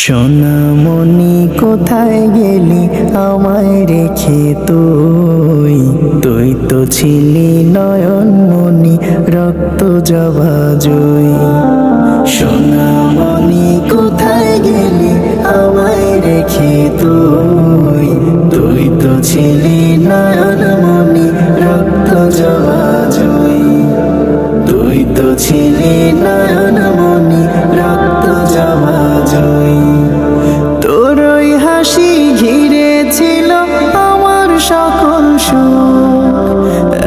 সোনামণি কোথায় গেলি আমায় রেখে? তুই তুই তো ছিলি নয়নমণি রক্ত জবা জয়। সোনামণি কোথায় গেলি আমায় রেখে? তুই তুই তো ছিলি নয়নমণি রক্ত জবা জয়। তুই তো ছিলি নয়নমণি রক্ত জবা জয়। তোর ওই হাসি ঘিরে ছিল আমার সকল সুখ,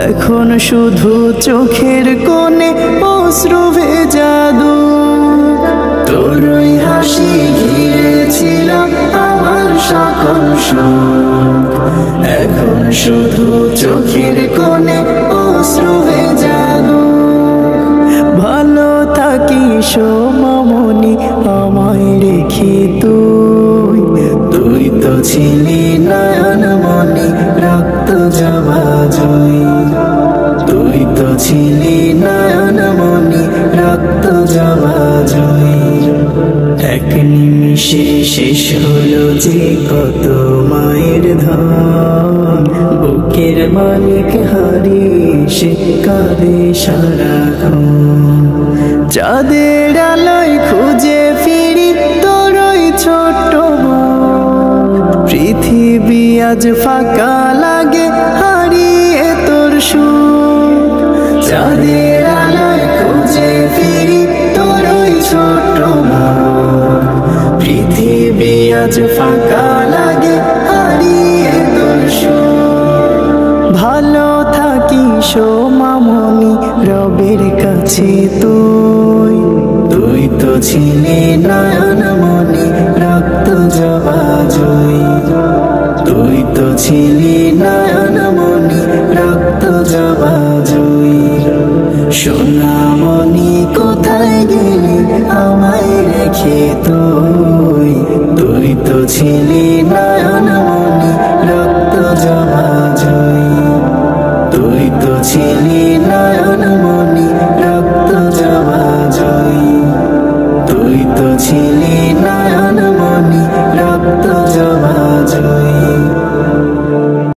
এখন শুধু চোখের কোণে অশ্রু ভেজা দুঃখ। তোর ওই হাসি ঘিরে ছিল আমার সকল সুখ, এখন শুধু চোখের কোণে অশ্রু ভেজা দুঃখ। ভালো থাকিস মামনি আমায় রেখে তুই, তুই তো ছিলি নয়নমণি রক্ত জবা জয়। তুই তো ছিলি নয়নমণি রক্ত জবা জয়। এক নিমিষে শেষ হলো যে কত মায়ের ধন, বুকের মালিক হারিয়ে সে কাঁদে সারাক্ষণ। চাঁদের আলোয় খুঁজে ফিরি তোর ওই ছোট্ট মুখ, পৃথিবী আজ ফাঁকা লাগে হারিয়ে তোর সুখ। চাঁদের আলোয় খুঁজে ফিরি তোর ওই ছোট্ট মুখ, পৃথিবী আজ ফাঁকা লাগে হারিয়ে তোর সুখ। ভালো থাকিস মামনি রবের কাছে তুই, তুই তো ছিলি নয়নমণি রক্ত জবা জয়। তুই তো ছিলি নয়নমণি রক্ত জবা জয়। সোনামণি কোথায় গেলি আমায় রেখে? তুই তুই তো ছিলি নয়নমণি রক্ত জবা জয়। তুই তো ছিলি নয়নমণি রক্ত জবা জয়। তুই তো ছিলি